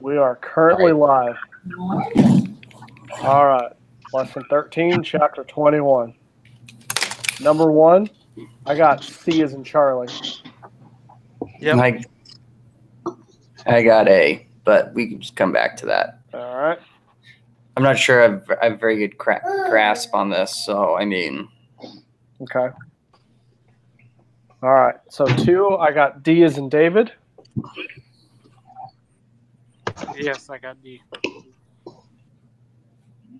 We are currently live. All right. Lesson 13, chapter 21. Number 1, I got C as in Charlie. Yep. I got A, but we can just come back to that. All right. I'm not sure I have a very good grasp on this, so I mean. Okay. All right. So 2, I got D as in David. Yes, I got D.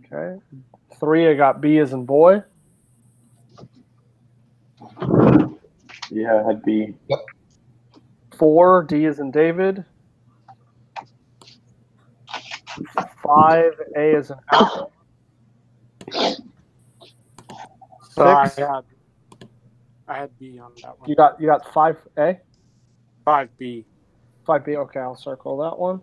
Okay. 3, I got B as in boy. Yeah, I had B. Yep. 4, D as in David. 5, A as in apple. So 6. I had B on that one. You got 5A? 5B. 5B. Okay, I'll circle that one.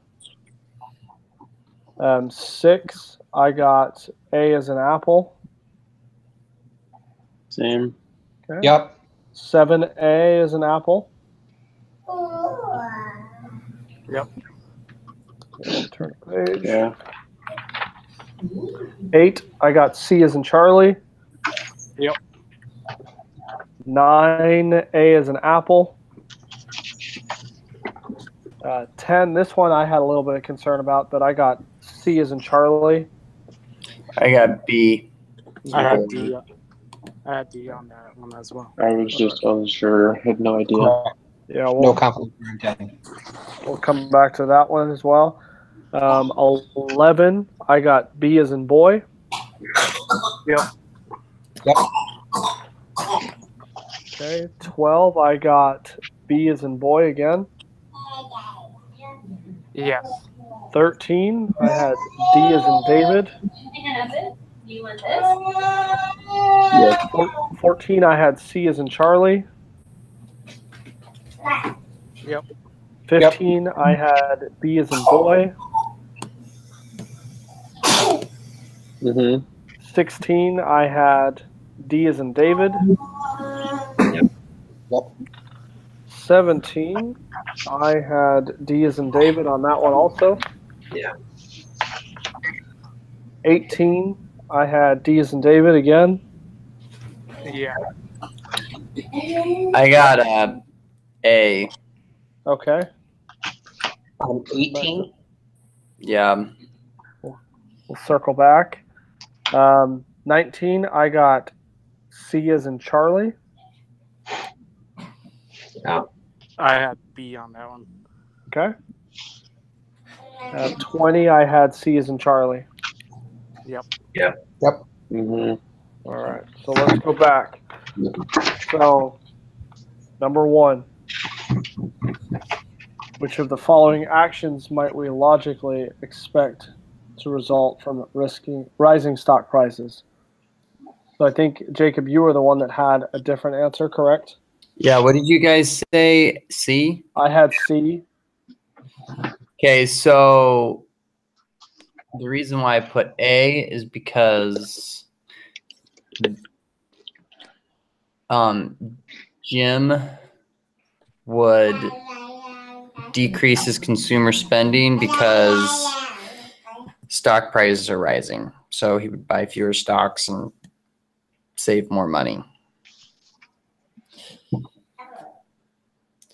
6, I got A as in apple. Same. Okay. Yep. 7A as an apple. Yep. Turn the page. Yeah. 8, I got C as in Charlie. Yep. 9, A as an apple. 10, this one I had a little bit of concern about, but I got C as in Charlie. I got B. I had D. I had D on that one as well. I was just unsure. Had no idea. Yeah, No conflict of intent. we'll come back to that one as well. 11, I got B as in boy. Yep. Yep. Okay, 12, I got B as in boy again. Yes. 13, I had D as in David. Do you want this? Yeah. 14, I had C as in Charlie. Yep. 15, I had B as in boy. Mm-hmm. 16, I had D as in David. Yep. 17, I had D as in David on that one also. Yeah. 18, I had D as in David again. Yeah. I got A. Okay. 18. Yeah. We'll circle back. 19, I got C as in Charlie. Yeah. I had B on that one. Okay. 20, I had C as in Charlie. Yep. Yep. Mm-hmm. All right. So let's go back. So, number 1. Which of the following actions might we logically expect to result from rising stock prices? So I think, Jacob, you were the one that had a different answer, correct? Yeah, what did you guys say? C? I had C. Okay, so the reason why I put A is because Jim would decrease his consumer spending because stock prices are rising. So he would buy fewer stocks and save more money.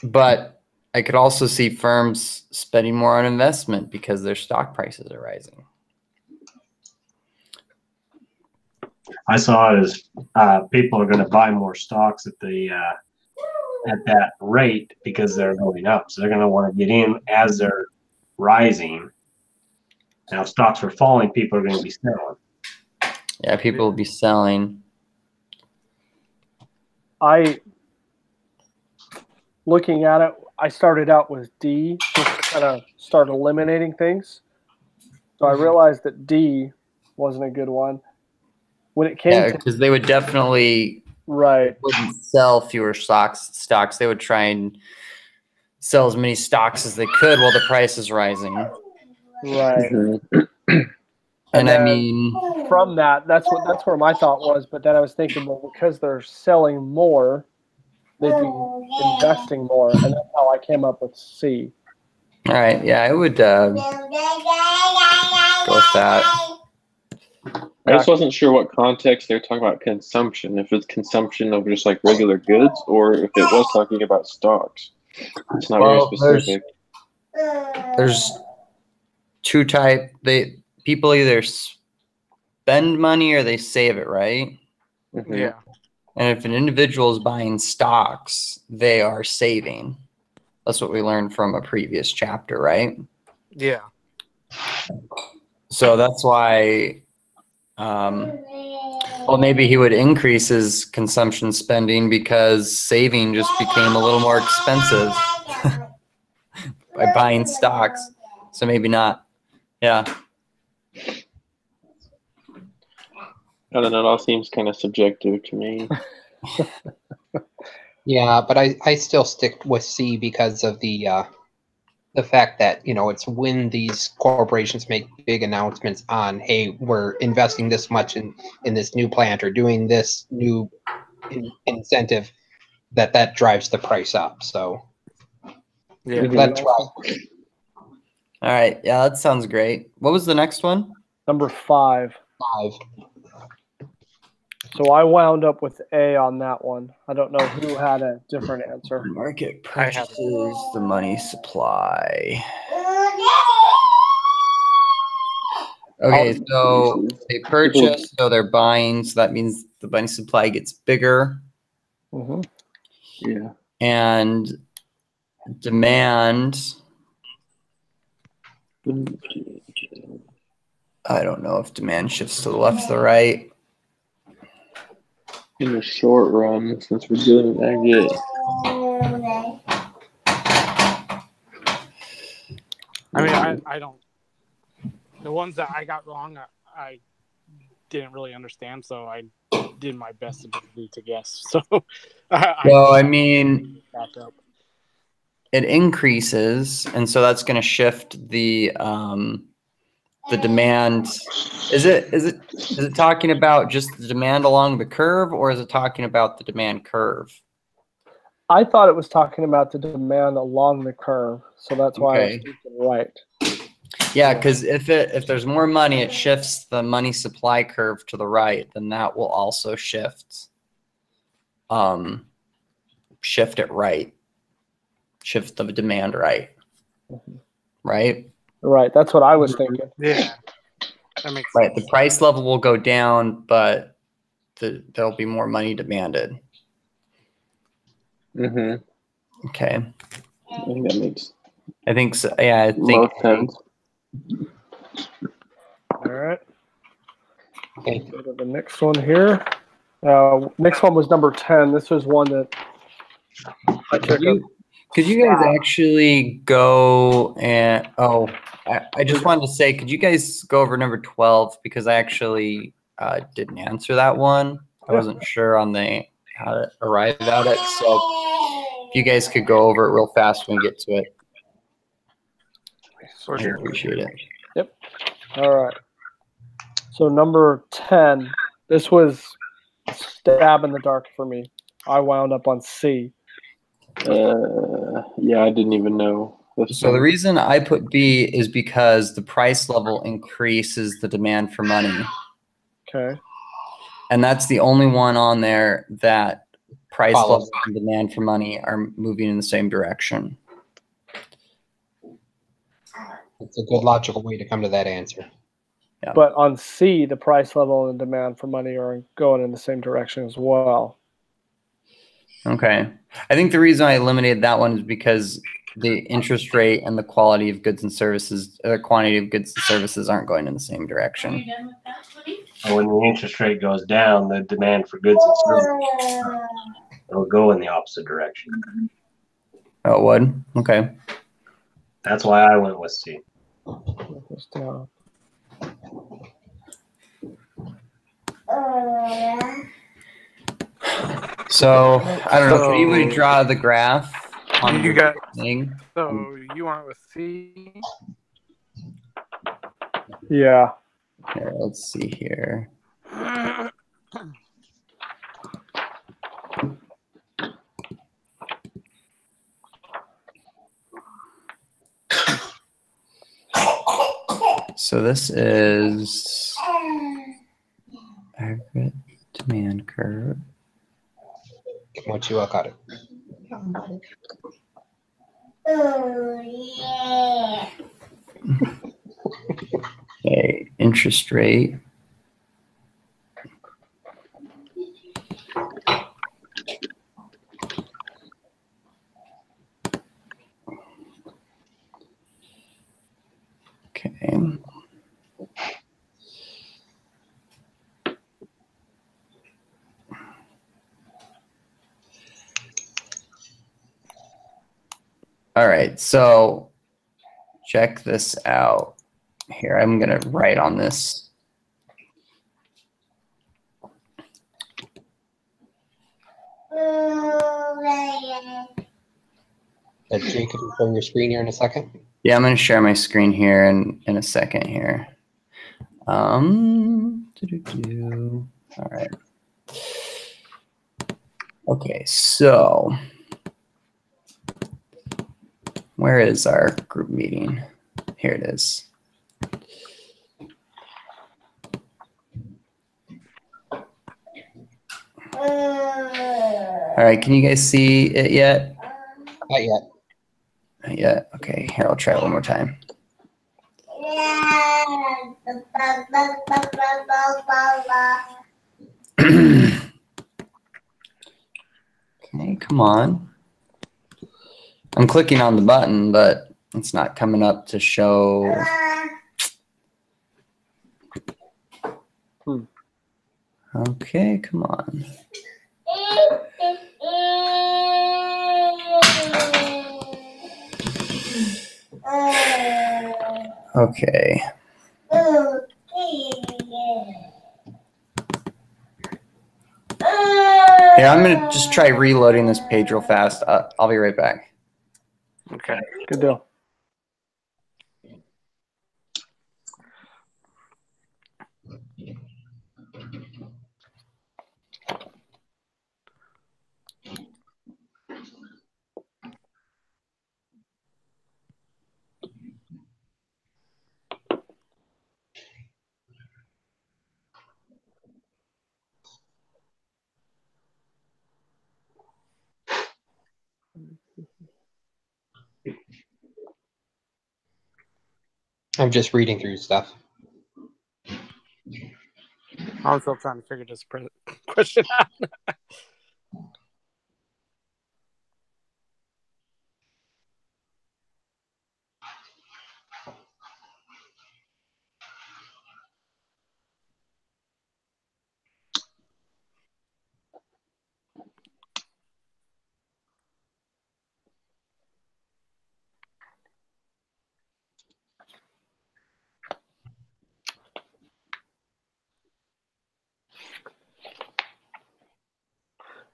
But I could also see firms spending more on investment because their stock prices are rising. I saw it as people are going to buy more stocks at that rate because they're going up. So they're going to want to get in as they're rising. Now, if stocks are falling, people are going to be selling. Yeah, people will be selling. Looking at it, I started out with D just to kind of start eliminating things. So I realized that D wasn't a good one. When it came to because they would definitely wouldn't sell fewer stocks. They would try and sell as many stocks as they could while the price is rising. Right. Mm-hmm. And I mean, from that's where my thought was. But then I was thinking, well, because they're selling more, they'd be investing more, and that's how I came up with C. All right. Yeah, I would go with that. I just wasn't sure what context they're talking about consumption. If it's consumption of just like regular goods, or if it was talking about stocks. It's not very Well, specific. there's two type. People either spend money or they save it, right? Mhm. Yeah. And if an individual is buying stocks, they are saving. That's what we learned from a previous chapter, right? Yeah. So that's why, well, maybe he would increase his consumption spending because saving just became a little more expensive by buying stocks. So maybe not. Yeah. I don't know. It all seems kind of subjective to me. Yeah, but I still stick with C because of the fact that, you know, it's when these corporations make big announcements on, hey, we're investing this much in this new plant or doing this new incentive, that drives the price up. So Yeah. Mhm. that's why. All right. Yeah, that sounds great. What was the next one? Number 5. 5. So I wound up with A on that one. I don't know who had a different answer. Market I have it. purchases the money supply. Okay, so they purchase, so they're buying, so that means the money supply gets bigger, Hmm. Yeah. and demand, I don't know if demand shifts to the left or the right. In the short run, since we're doing an aggregate. I mean, I don't. The ones that I got wrong, I didn't really understand, so I did my best ability to guess. So, I mean, back up. it increases, and so that's going to shift the demand. Is it talking about just the demand along the curve, or is it talking about the demand curve? I thought it was talking about the demand along the curve, so that's why I was Okay. thinking right. Yeah, because if there's more money, it shifts the money supply curve to the right, then that will also shift it right. Shift the demand right. Right? Right. That's what I was thinking. Yeah, that makes Right. sense. The price level will go down, but there'll be more money demanded. Mm-hmm. Okay. I think that makes I think so. Yeah, I think most sense. All right. Okay. Go to the next one here. Next one was number 10. This was one that I took could you guys actually go and I just wanted to say, could you guys go over number 12 because I actually didn't answer that one. I wasn't sure on how to arrive at it. So if you guys could go over it real fast when we get to it, For I sure. appreciate it. Yep. All right. So number 10, this was a stab in the dark for me. I wound up on C. Yeah, I didn't even know. So the reason I put B is because the price level increases the demand for money. Okay. And that's the only one on there that price Follows. level and demand for money are moving in the same direction. It's a good logical way to come to that answer. Yeah. But on C, the price level and demand for money are going in the same direction as well. Okay. I think the reason I eliminated that one is because the interest rate and the quality of goods and services, quantity of goods and services aren't going in the same Are direction. you done with that, Woody? And when the interest rate goes down, the demand for goods and services will go in the opposite direction. Oh, it would? Okay. That's why I went with C. Put this down. So I don't know. Can you So- draw the graph on You the got- thing? So you went with C. Yeah. Here, let's see here. So this is aggregate demand curve. Once you got it. Okay, interest rate. Okay. All right, so check this out. Here, I'm going to write on this. Jake, can you share your screen here in a second? Yeah, I'm going to share my screen here in a second here. All right. Okay, so where is our group meeting? Here it is. All right, can you guys see it yet? Not yet. Not yet. Okay, here, I'll try it one more time. Okay, come on. I'm clicking on the button, but it's not coming up to show. Okay, come on. Okay. Here, I'm going to just try reloading this page real fast. I'll be right back. Okay. Good deal. I'm just reading through stuff. I was still trying to figure this question out.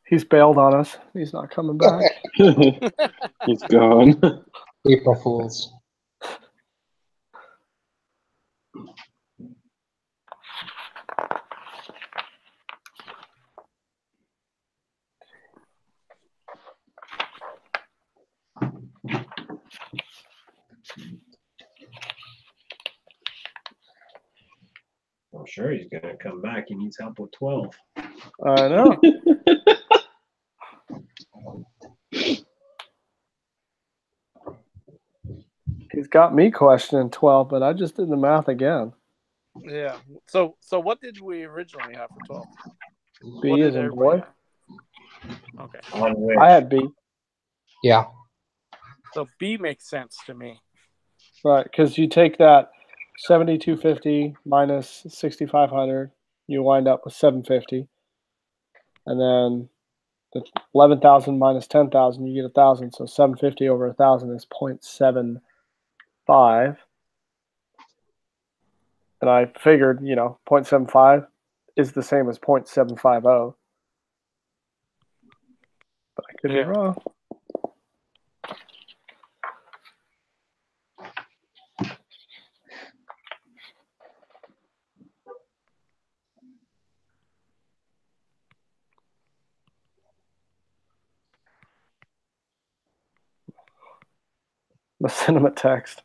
He's bailed on us. He's not coming back. He's gone. April Fools. I'm sure he's going to come back. He needs help with 12. I know. He's got me questioning 12, but I just did the math again. Yeah. So what did we originally have for 12? B What is did in everybody boy. have? Okay. On which? I had B. Yeah. So B makes sense to me. Right, because you take that 7,250 minus 6,500, you wind up with 750, and then the 11,000 minus 10,000, you get 1,000. So 750 over 1,000 is 0.75, and I figured 0.75 is the same as 0.750, but I could be Yeah. wrong. The cinema text.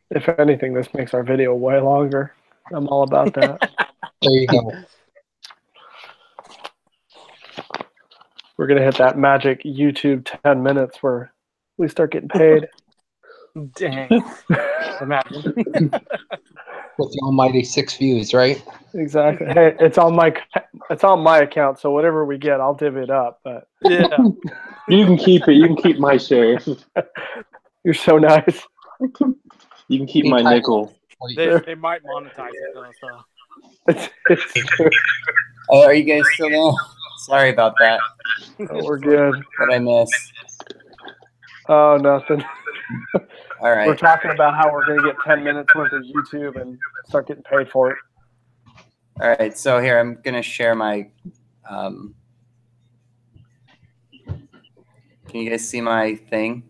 If anything, this makes our video way longer. I'm all about that. There you go. We're going to hit that magic YouTube 10 minutes where we start getting paid. Dang. Imagine. With the almighty 6 views, right? Exactly. Hey, it's on my account, so whatever we get, I'll divvy it up. But Yeah. You can keep it. You can keep my share. you're so nice. You can keep my nickel. They might monetize it though. So. It's true. Oh, are you guys still there? Sorry about that. Oh, we're good. What I miss? Oh, nothing. All right. We're talking about how we're going to get 10 minutes worth of YouTube and start getting paid for it. All right. So here I'm gonna share my. Can you guys see my thing?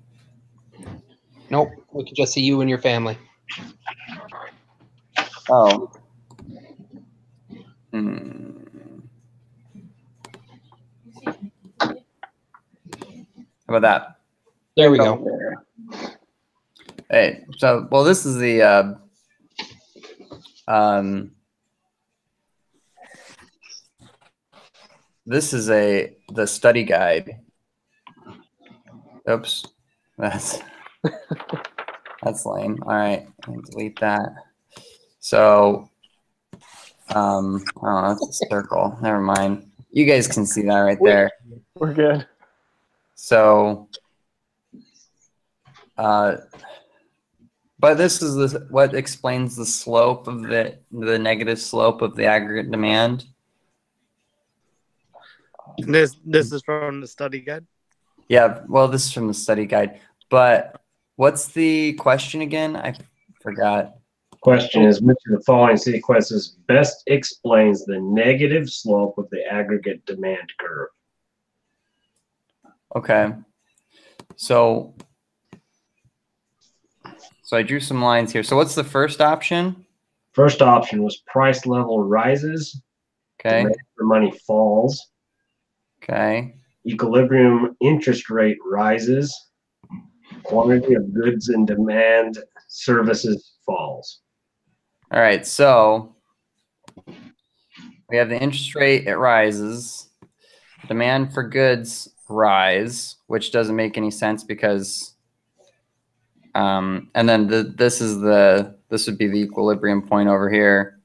Nope. We can just see you and your family. Oh. How about that? There we go. Hey, so well, this is the this is the study guide. Oops, that's lame. All right, delete that. So, oh, that's a circle. Never mind. You guys can see that right there. We're good. So, but this is what explains the slope of the negative slope of the aggregate demand. This is from the study guide. Yeah, well, this is from the study guide. But what's the question again? I forgot. Question is, which of the following sequences best explains the negative slope of the aggregate demand curve? Okay. So I drew some lines here. So what's the first option? First option was price level rises, Okay. demand for money falls, Okay. equilibrium interest rate rises, quantity of goods and demand services falls. All right. So we have the interest rate, it rises. Demand for goods rise, which doesn't make any sense because and then this would be the equilibrium point over here.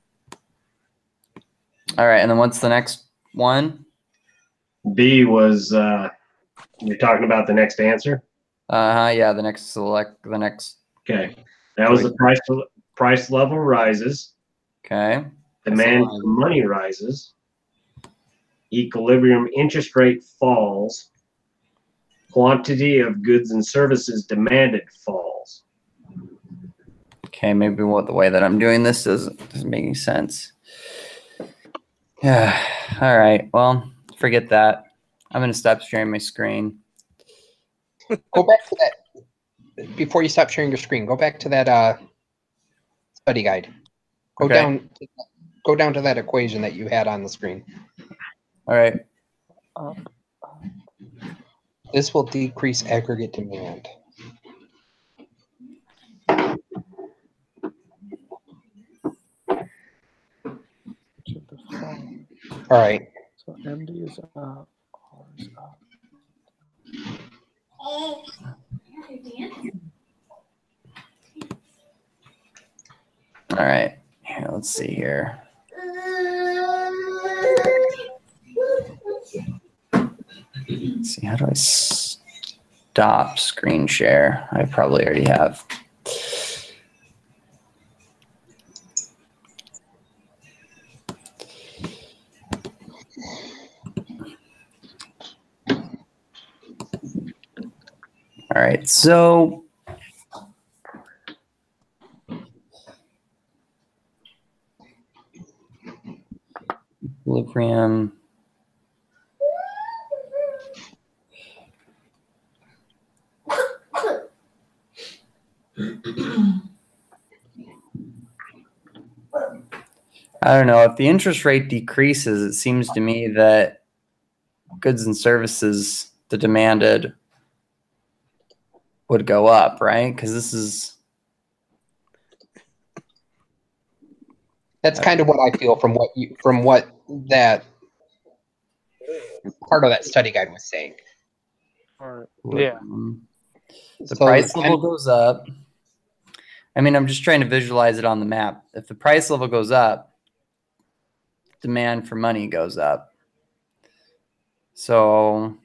All right, and then what's the next one? B was you're talking about the next answer? Yeah, the next Okay. That was the price level rises. Okay. Demand for money rises. Equilibrium interest rate falls. Quantity of goods and services demanded falls. Okay, maybe the way that I'm doing this doesn't make any sense. Yeah. All right. Well, forget that. I'm gonna stop sharing my screen. Go back to that before you stop sharing your screen. Go back to that study guide. Go Okay. down to that equation that you had on the screen. All right. This will decrease aggregate demand. All right. So MD is up, R is up. All right. Here, let's see here. Let's see, how do I stop screen share? I probably already have. All right, so equilibrium. I don't know. If the interest rate decreases, it seems to me that goods and services, the demanded, would go up, right? Because this is That's kind of what I feel from what that part of that study guide was saying. Yeah. The So price level goes up. I mean, I'm just trying to visualize it on the map. If the price level goes up, demand for money goes up. So,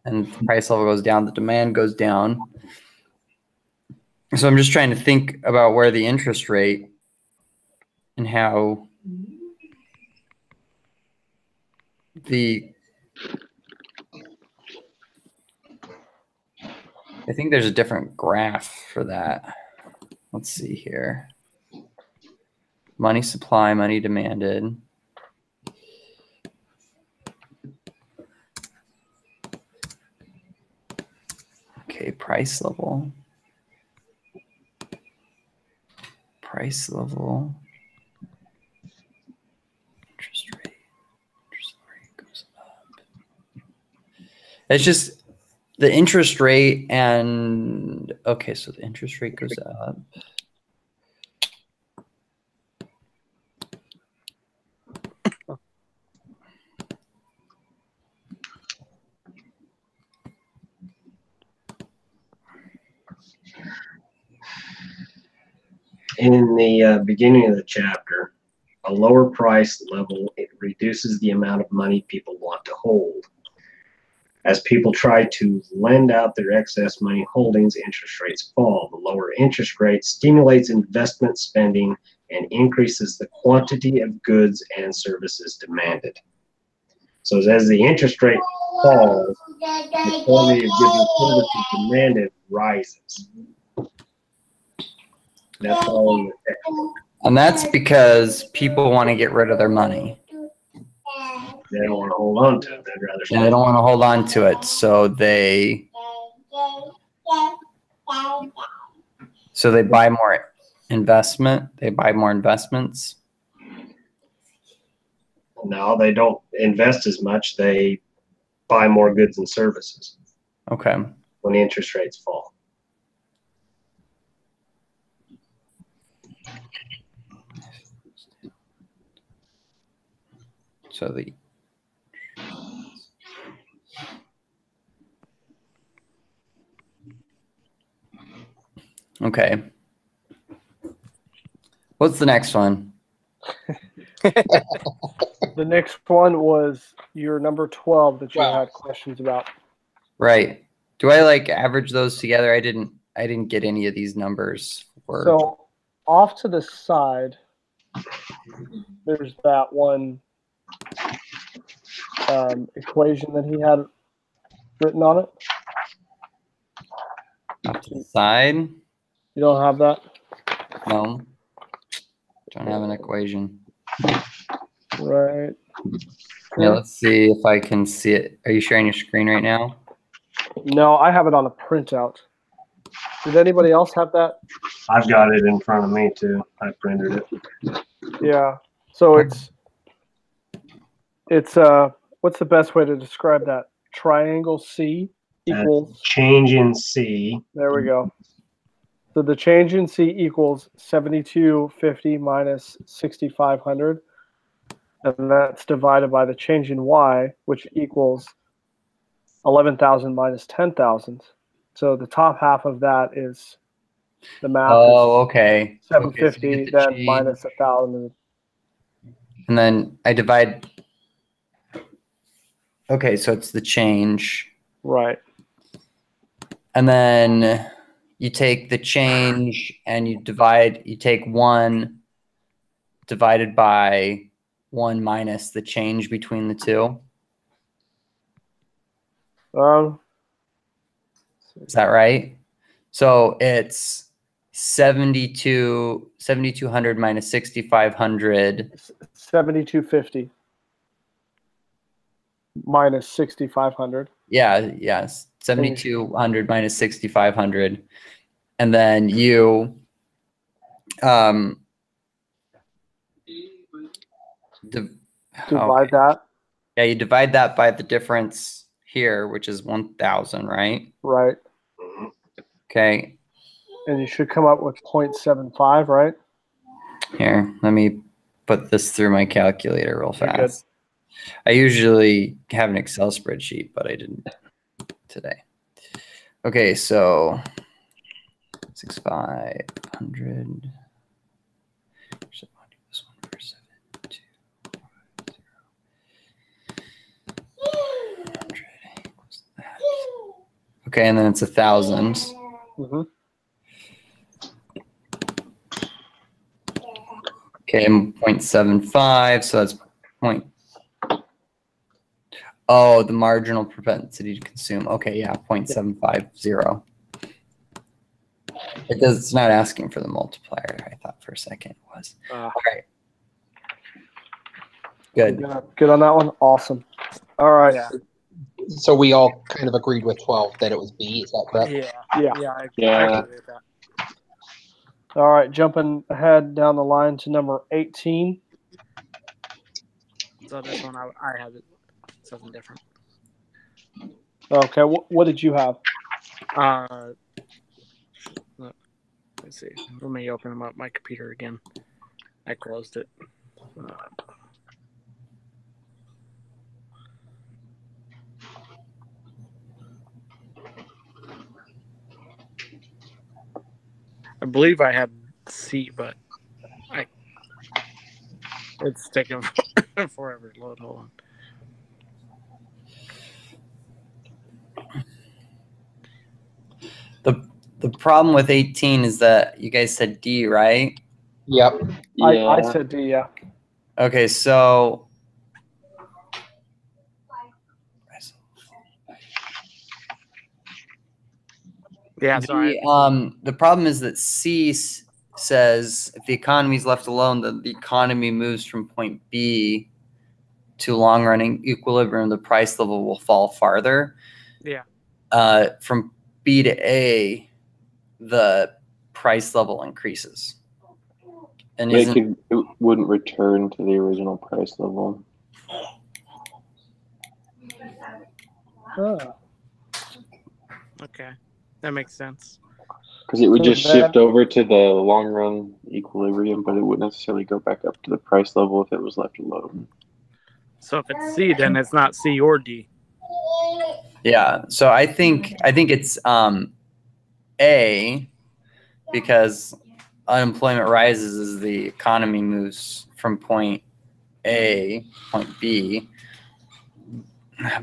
and if the price level goes down, the demand goes down. So I'm just trying to think about where the interest rate and how I think there's a different graph for that. Let's see here. Money supply, money demanded. Okay, price level. Price level. Interest rate. Interest rate goes up. It's just the interest rate and okay, so the interest rate goes up. In the beginning of the chapter, a lower price level, it reduces the amount of money people want to hold. As people try to lend out their excess money holdings, interest rates fall. The lower interest rate stimulates investment spending and increases the quantity of goods and services demanded. So as the interest rate falls, the quantity of goods and services demanded rises. That's all in the textbook. And that's because people want to get rid of their money. They don't want to hold on to it. They'd rather Yeah, they don't want to hold on to it. So they buy more investment. They buy more investments. No, they don't invest as much. They buy more goods and services Okay. when the interest rates fall. So okay. What's the next one? The next one was your number 12 that you Wow. had questions about. Right. Do I like average those together? I didn't get any of these numbers. So off to the side, there's that one equation that he had written on it. Off to the side. You don't have that? No. Don't have an equation. Right. Yeah, let's see if I can see it. Are you sharing your screen right now? No, I have it on a printout. Did anybody else have that? I've got it in front of me too. I printed it. Yeah. So it's what's the best way to describe that? Triangle C equals Change in C. there we go. So the change in C equals 7250 minus 6500. And that's divided by the change in Y, which equals 11,000 minus 10,000. So the top half of that is the math. Oh, okay. 750, Okay, so you get the then change. minus 1,000. And then I divide. Okay, so it's the change. Right. And then you take the change and you take 1 divided by 1 minus the change between the two. Is that right? So it's 7,200 minus 6,500. 7,250 minus 6,500. Yeah. 7,200 minus 6,500. And then you Divide that. Yeah, you divide that by the difference here, which is 1,000, right? Right. Okay. And you should come up with 0.75, right? Here, let me put this through my calculator real You're fast. I usually have an Excel spreadsheet, but I didn't today. Okay, so 6,500. This one for 7,250 equals that. Okay, and then it's 1,000. Mm-hmm. Okay, 0.75, so that's point. Oh, the marginal propensity to consume. Okay, yeah, 0.750. It's not asking for the multiplier. I thought for a second it was. All right. Good. Good on that one. Awesome. All right. Yeah. So we all kind of agreed with 12 that it was B. Is that correct? Yeah. I agree with that. All right. Jumping ahead down the line to number 18. So this one, I have it something different. Okay. What did you have? Let's see. Let me open them up my computer again. I closed it. I believe I had C, but it's taking forever to load. Hold on. The problem with 18 is that you guys said D, right? Yep. Yeah. I said D, yeah. Okay, so yeah. So the problem is that C says if the economy is left alone, the economy moves from point B to long running equilibrium. The price level will fall farther. Yeah. From B to A, the price level increases. And it wouldn't return to the original price level. Oh. Okay, that makes sense. Because it would just shift over to the long run equilibrium, but it wouldn't necessarily go back up to the price level if it was left alone. So if it's C, then it's not C or D. Yeah. So I think it's A, because unemployment rises as the economy moves from point A, point B.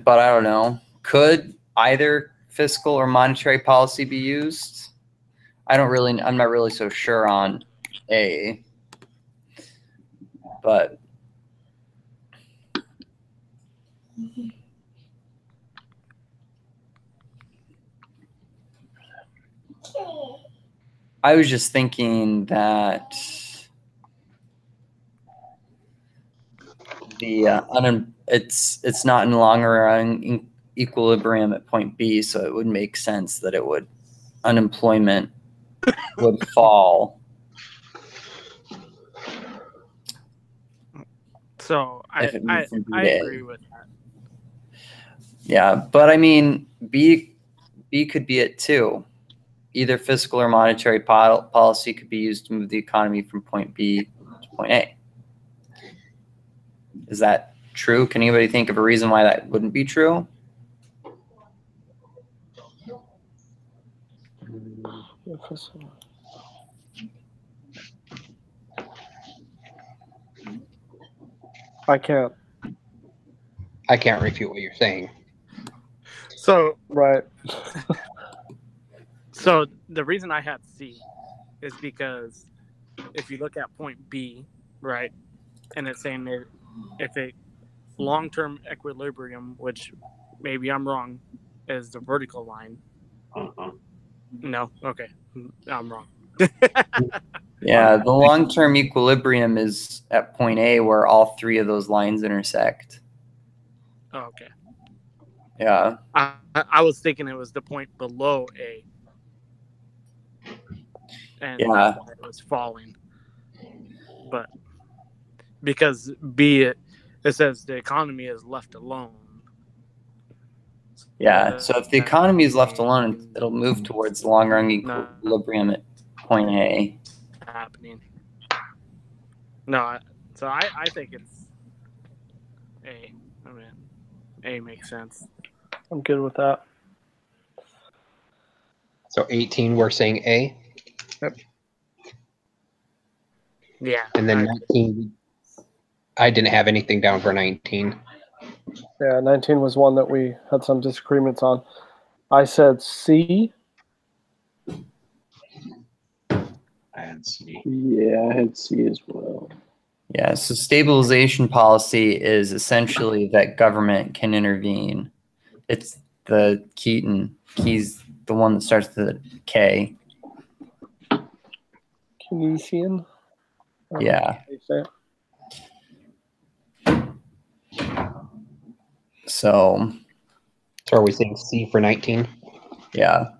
But I don't know. Could either fiscal or monetary policy be used? I'm not really so sure on A. But I was just thinking that it's not in longer run equilibrium at point B, so it would make sense that unemployment would fall. So I agree with that. Yeah, but I mean B could be it too. Either fiscal or monetary policy could be used to move the economy from point B to point A. Is that true? Can anybody think of a reason why that wouldn't be true? I can't. I can't refute what you're saying. So right. So the reason I had C is because if you look at point B, right, and it's saying that if a long-term equilibrium, which maybe I'm wrong, is the vertical line. Uh-huh. No, okay, I'm wrong. Yeah, the long-term equilibrium is at point A where all three of those lines intersect. Oh, okay. Yeah. I was thinking it was the point below A. And Yeah. that's why it was falling. But because B, it says the economy is left alone. Yeah. So if the economy is left alone, it'll move towards the long-run equilibrium at point A. Happening. No, so I think it's A. I mean, A makes sense. I'm good with that. So 18, we're saying A. Yeah. And then 19, I didn't have anything down for 19. Yeah, 19 was one that we had some disagreements on. I said C. I had C. Yeah, I had C as well. Yeah. So stabilization policy is essentially that government can intervene. It's the Keaton. He's the one that starts with the K. Keynesian. Yeah. So are we saying C for 19? Yeah.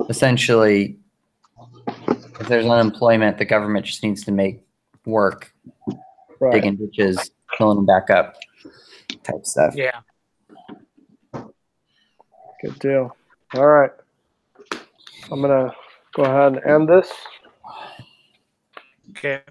Essentially, if there's unemployment, the government just needs to make work, digging ditches, filling them back up, type stuff. Yeah. Good deal. All right. I'm going to go ahead and end this. Okay.